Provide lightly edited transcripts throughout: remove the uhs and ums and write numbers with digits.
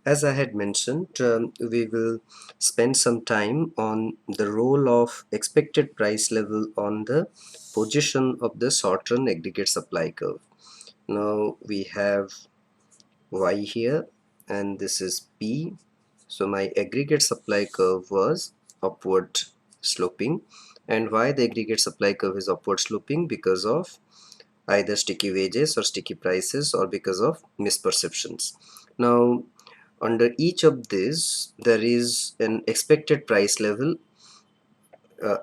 As I had mentioned, we will spend some time on the role of expected price level on the position of the short-run aggregate supply curve. Now we have Y here and this is P. So my aggregate supply curve was upward sloping. And why the aggregate supply curve is upward sloping? Because of either sticky wages or sticky prices, or because of misperceptions. Now under each of these there is an expected price level,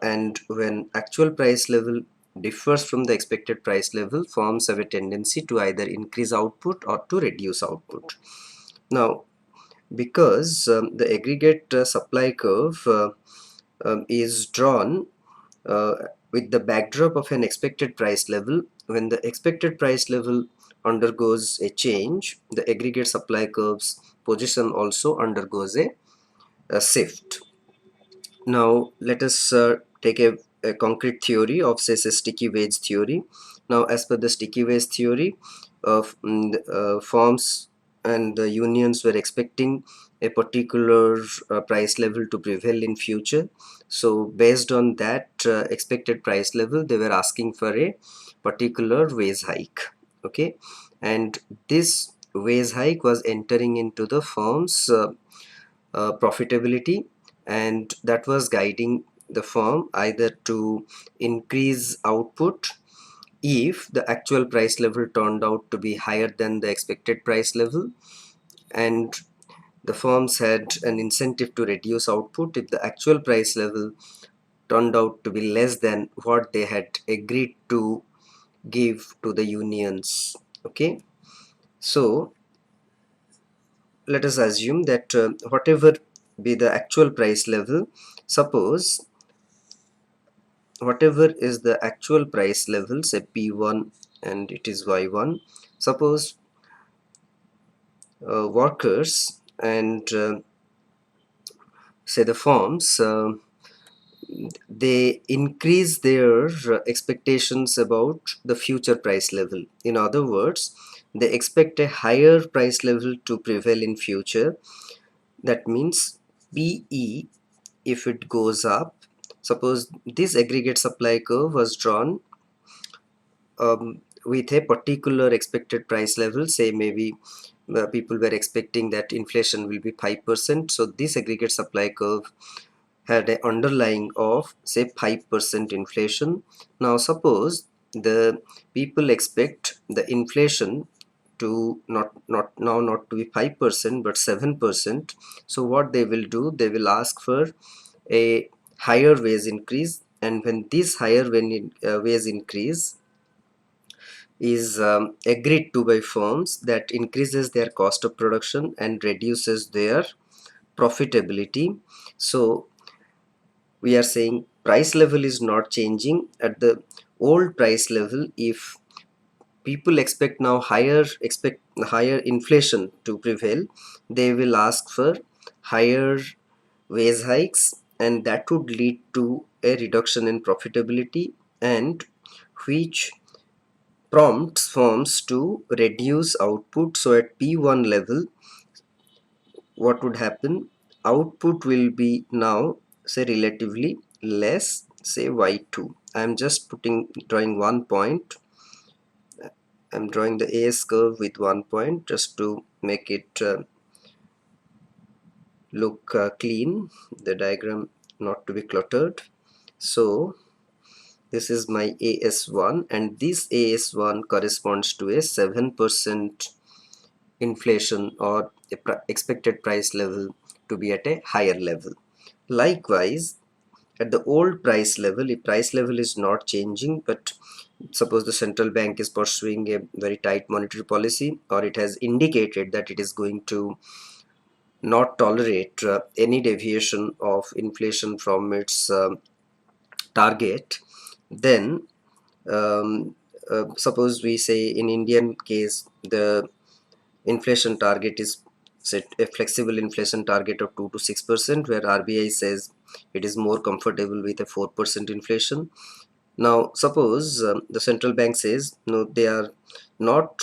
and when actual price level differs from the expected price level, firms have a tendency to either increase output or to reduce output. Now because the aggregate supply curve is drawn uh, with the backdrop of an expected price level, when the expected price level undergoes a change, the aggregate supply curve's position also undergoes a shift. Now let us take a concrete theory of, say, sticky wage theory. Now as per the sticky wage theory, firms and the unions were expecting a particular price level to prevail in future. So based on that expected price level, they were asking for a particular wage hike. Okay, and this wage hike was entering into the firm's profitability, and that was guiding the firm either to increase output if the actual price level turned out to be higher than the expected price level, and the firms had an incentive to reduce output if the actual price level turned out to be less than what they had agreed to give to the unions. Okay, so let us assume that whatever be the actual price level, suppose whatever is the actual price level, say P1 and it is Y1, suppose workers and say the firms, they increase their expectations about the future price level. In other words, they expect a higher price level to prevail in future. That means PE, if it goes up, suppose this aggregate supply curve was drawn with a particular expected price level, say maybe people were expecting that inflation will be 5%, so this aggregate supply curve had an underlying of say 5% inflation. Now suppose the people expect the inflation to not to be 5% but 7%. So what they will do, they will ask for a higher wage increase, and when this higher wage increase is agreed to by firms, that increases their cost of production and reduces their profitability. So we are saying price level is not changing at the old price level. If people expect higher inflation to prevail, they will ask for higher wage hikes, and that would lead to a reduction in profitability, and which prompts firms to reduce output. So at P1 level, what would happen? Output will be now say relatively less, say Y2. I'm just drawing one point. I'm drawing the AS curve with one point just to make it look clean, the diagram not to be cluttered. So this is my AS1, and this AS1 corresponds to a 7% inflation, or expected price level to be at a higher level. Likewise, at the old price level, if price level is not changing, but suppose the central bank is pursuing a very tight monetary policy, or it has indicated that it is going to not tolerate any deviation of inflation from its target, then suppose we say in Indian case the inflation target is set a flexible inflation target of 2 to 6%, where RBI says it is more comfortable with a 4% inflation. Now suppose the central bank says no, they are not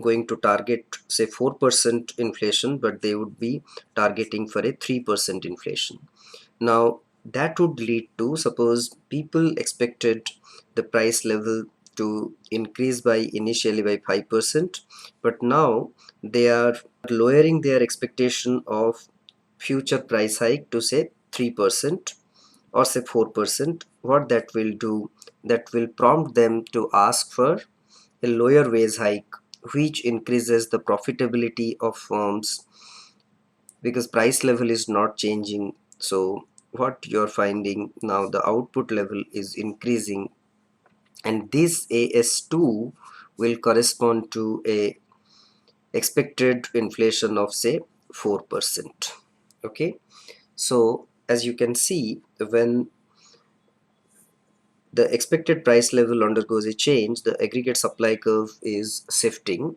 going to target say 4% inflation, but they would be targeting for a 3% inflation. Now that would lead to, suppose people expected the price level to increase by initially by 5%, but now they are lowering their expectation of future price hike to say 3% or say 4%. What that will do, that will prompt them to ask for a lower wage hike, which increases the profitability of firms because price level is not changing. So what you're finding now, the output level is increasing, and this AS2 will correspond to a expected inflation of say 4%. Okay, so as you can see, when the expected price level undergoes a change, the aggregate supply curve is shifting.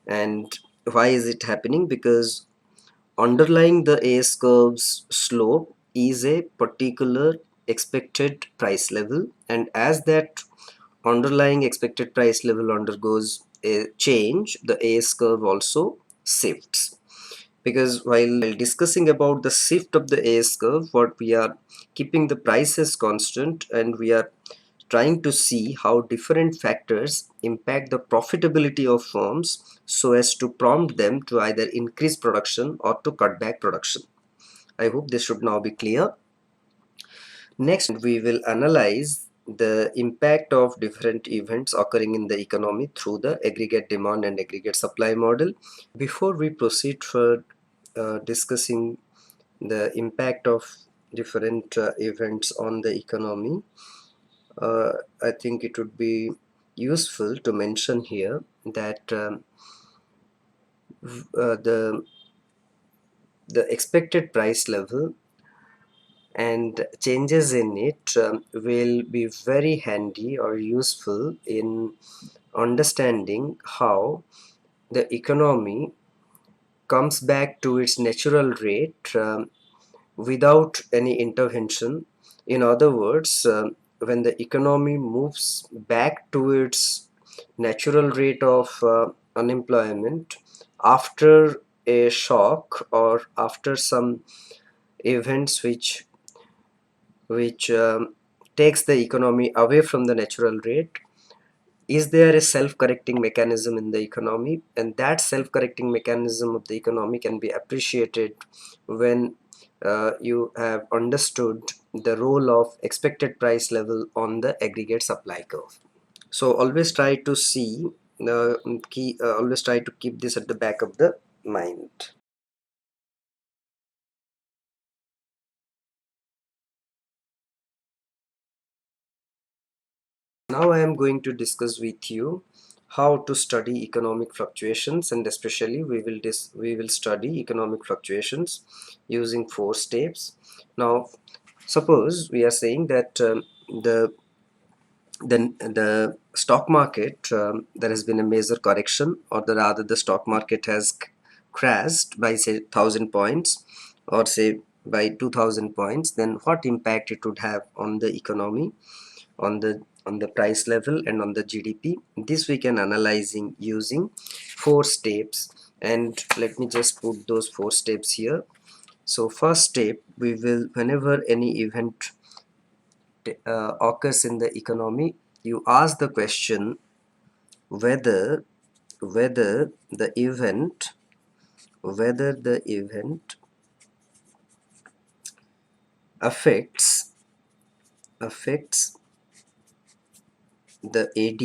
And why is it happening? Because underlying the AS curve's slope is a particular expected price level, and as that underlying expected price level undergoes a change, the AS curve also shifts. Because while discussing about the shift of the AS curve, what we are keeping the prices constant, and we are trying to see how different factors impact the profitability of firms so as to prompt them to either increase production or to cut back production. I hope this should now be clear. Next, we will analyze the impact of different events occurring in the economy through the aggregate demand and aggregate supply model. Before we proceed for discussing the impact of different events on the economy, I think it would be useful to mention here that the expected price level and changes in it will be very handy or useful in understanding how the economy comes back to its natural rate without any intervention. In other words, when the economy moves back to its natural rate of unemployment after a shock or after some events which takes the economy away from the natural rate, is there a self-correcting mechanism in the economy, and that self-correcting mechanism of the economy can be appreciated when you have understood the role of expected price level on the aggregate supply curve. So always try to see always try to keep this at the back of the mind. Now I am going to discuss with you how to study economic fluctuations, and especially we will study economic fluctuations using 4 steps. Now suppose we are saying that the the stock market, there has been a major correction, or the rather the stock market has crashed by say 1,000 points or say by 2,000 points. Then what impact it would have on the economy, on the price level and on the GDP? This we can analyzing using 4 steps, and let me just put those 4 steps here. So first step, we will, whenever any event occurs in the economy, you ask the question whether the event affects the AD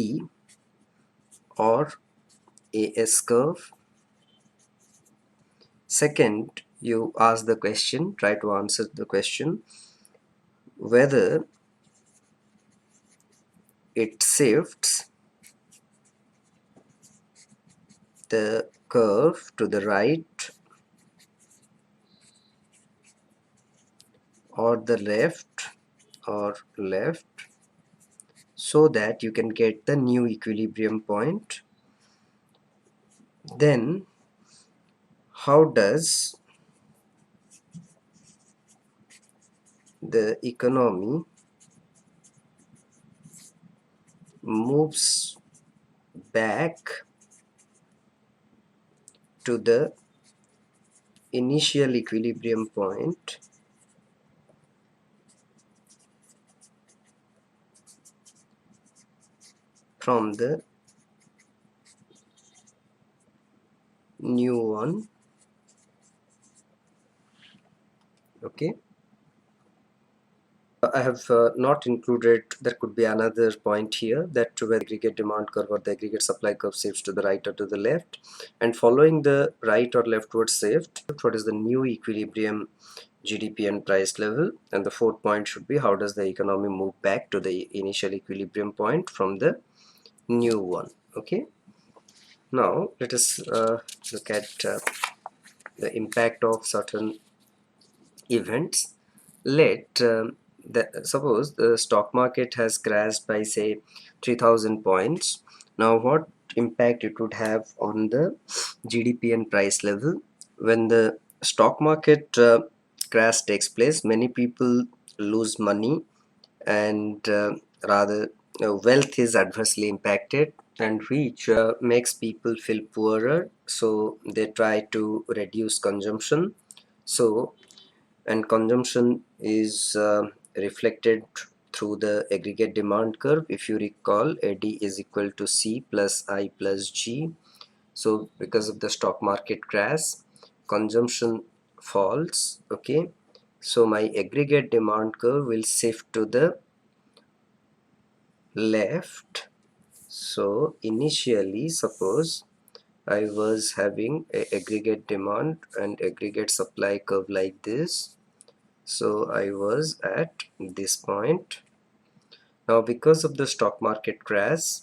or AS curve. Second, you ask the question, try to answer the question whether it shifts the curve to the right or the left so that you can get the new equilibrium point. Then how does the economy moves back to the initial equilibrium point from the new one. Okay, I have not included, there could be another point here, that where the aggregate demand curve or the aggregate supply curve shifts to the right or to the left, and following the right or leftward shift, what is the new equilibrium GDP and price level. And the fourth point should be, how does the economy move back to the initial equilibrium point from the new one. Okay, now let us look at the impact of certain events. Let suppose the stock market has crashed by say 3000 points. Now what impact it would have on the GDP and price level? When the stock market crash takes place, many people lose money, and rather wealth is adversely impacted, and which makes people feel poorer, so they try to reduce consumption. So, and consumption is reflected through the aggregate demand curve. If you recall, AD is equal to C plus I plus G. So because of the stock market crash, consumption falls. Okay, so my aggregate demand curve will shift to the left. So initially, suppose I was having a aggregate demand and aggregate supply curve like this. So I was at this point. Now because of the stock market crash,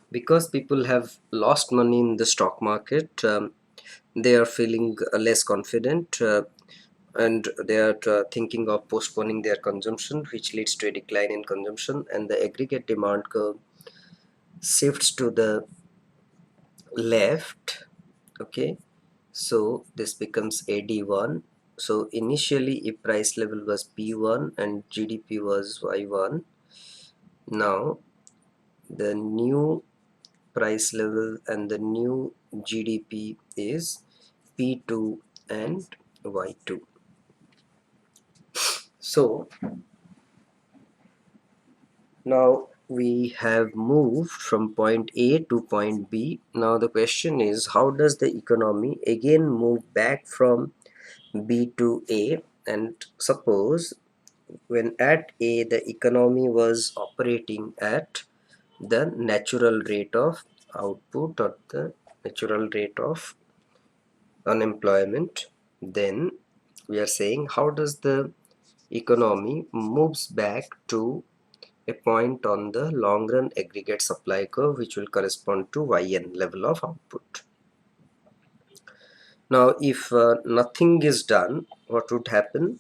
because people have lost money in the stock market, they are feeling less confident, and they are thinking of postponing their consumption, which leads to a decline in consumption, and the aggregate demand curve shifts to the left. Okay, so this becomes AD1. So initially if price level was P1 and GDP was Y1, now the new price level and the new GDP is P2 and Y2. So now we have moved from point A to point B. Now the question is, how does the economy again move back from B to A? And suppose when at A the economy was operating at the natural rate of output or the natural rate of unemployment, then we are saying, how does the economy moves back to a point on the long run aggregate supply curve, which will correspond to yn, level of output. Now if nothing is done, what would happen?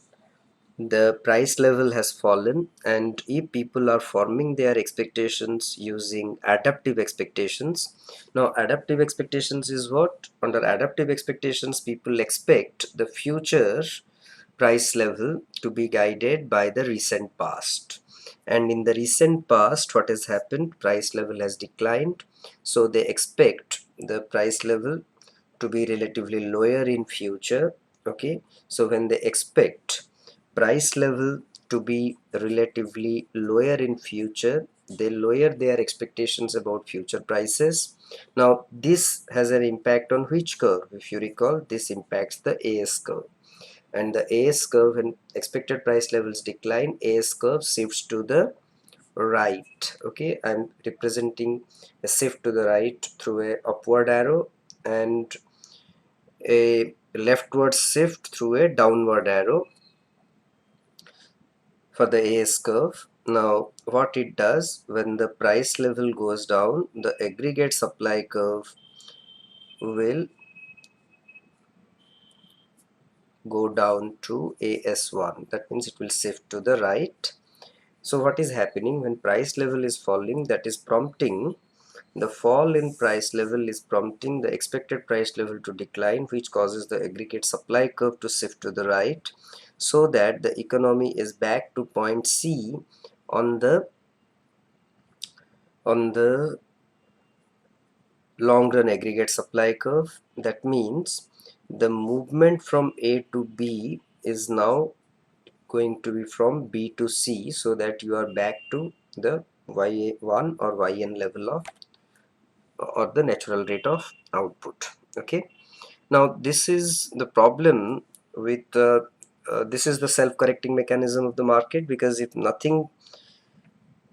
The price level has fallen, and if people are forming their expectations using adaptive expectations. Now adaptive expectations is what? Under adaptive expectations, people expect the future price level to be guided by the recent past, and in the recent past what has happened? Price level has declined, so they expect the price level to be relatively lower in future. Okay, so when they expect price level to be relatively lower in future, they lower their expectations about future prices. Now this has an impact on which curve? If you recall, this impacts the AS curve, and the AS curve, when expected price levels decline, AS curve shifts to the right. Okay, I'm representing a shift to the right through a upward arrow, and a leftward shift through a downward arrow for the AS curve. Now what it does, when the price level goes down, the aggregate supply curve will go down to AS1. That means it will shift to the right. So what is happening when price level is falling? That is prompting the fall in price level, is prompting the expected price level to decline, which causes the aggregate supply curve to shift to the right, so that the economy is back to point C on the on the long run aggregate supply curve. That means the movement from A to B is now going to be from B to C, so that you are back to the y1 or yn level of, or the natural rate of output. Okay, now this is the problem with this is the self-correcting mechanism of the market, because if nothing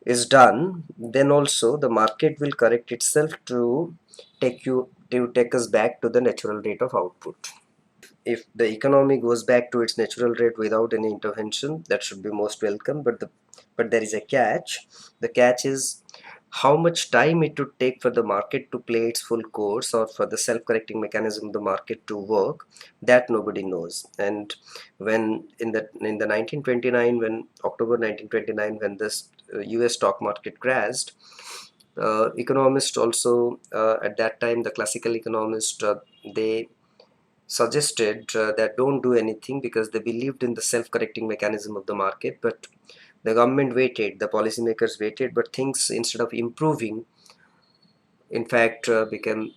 is done, then also the market will correct itself to take us back to the natural rate of output. If the economy goes back to its natural rate without any intervention, that should be most welcome. But there is a catch. The catch is how much time it would take for the market to play its full course, or for the self-correcting mechanism of the market to work. That nobody knows. And when in the 1929, when October 1929, when this US stock market crashed, economists also, at that time, the classical economists, they suggested that don't do anything, because they believed in the self-correcting mechanism of the market. But the government waited, the policymakers waited, but things, instead of improving, in fact became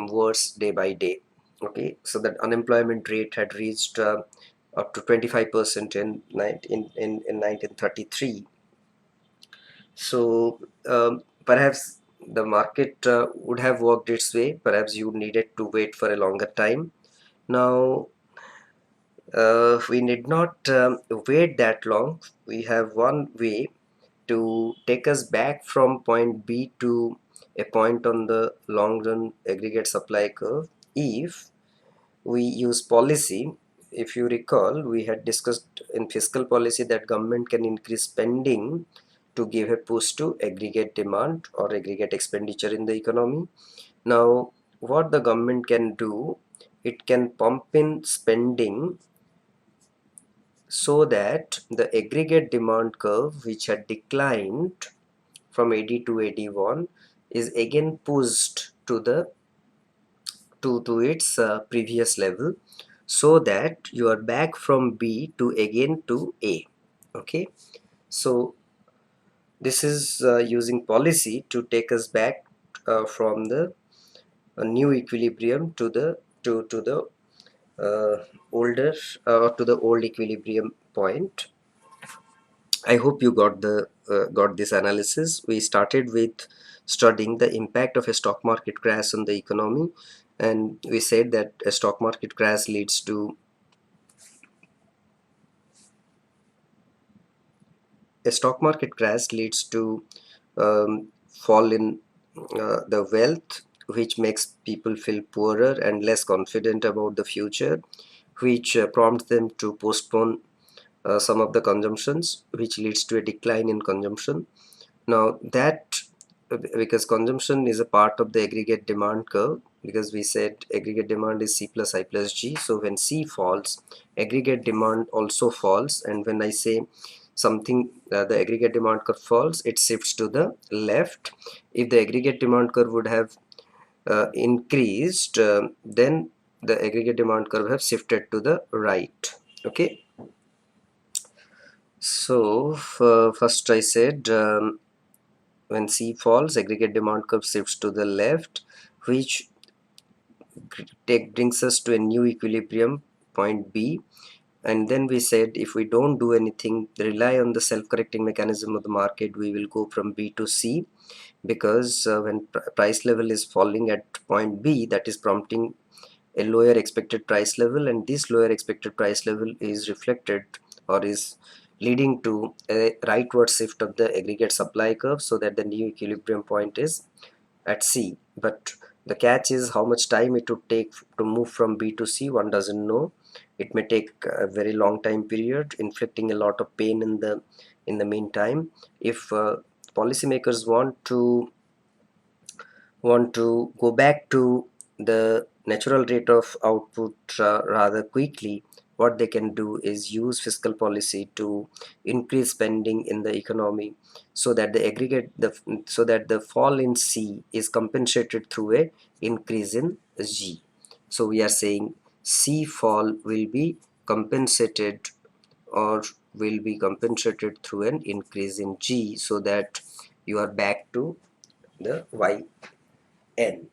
worse day by day. Okay, so that unemployment rate had reached up to 25% in 1933. So perhaps the market would have worked its way. Perhaps you needed to wait for a longer time. Now we need not wait that long. We have one way to take us back from point B to a point on the long run aggregate supply curve, if we use policy. If you recall, we had discussed in fiscal policy that government can increase spending to give a push to aggregate demand or aggregate expenditure in the economy. Now, what the government can do, it can pump in spending so that the aggregate demand curve, which had declined from AD to AD1, is again pushed to the to its previous level, so that you are back from B to again to A. Okay, so this is using policy to take us back from the new equilibrium to the older to the old equilibrium point. I hope you got this analysis. We started with studying the impact of a stock market crash on the economy, and we said that a stock market crash leads to fall in the wealth, which makes people feel poorer and less confident about the future, which prompts them to postpone some of the consumptions, which leads to a decline in consumption. Now that, because consumption is a part of the aggregate demand curve, because we said aggregate demand is C plus I plus G. So when C falls, aggregate demand also falls. And when I say something, the aggregate demand curve falls, it shifts to the left. If the aggregate demand curve would have increased, then the aggregate demand curve have shifted to the right. Okay, so first I said, when C falls, aggregate demand curve shifts to the left, which brings us to a new equilibrium point B. And then we said, if we don't do anything, rely on the self-correcting mechanism of the market, we will go from B to C, because when price level is falling at point B, that is prompting a lower expected price level, and this lower expected price level is reflected, or is leading to a rightward shift of the aggregate supply curve, so that the new equilibrium point is at C. But the catch is how much time it would take to move from B to C, one doesn't know. It may take a very long time period, inflicting a lot of pain in the meantime. If policymakers want to go back to the natural rate of output rather quickly, what they can do is use fiscal policy to increase spending in the economy, so that so that the fall in C is compensated through a increase in G. So we are saying C fall will be compensated, or will be compensated through an increase in G, so that you are back to the yn.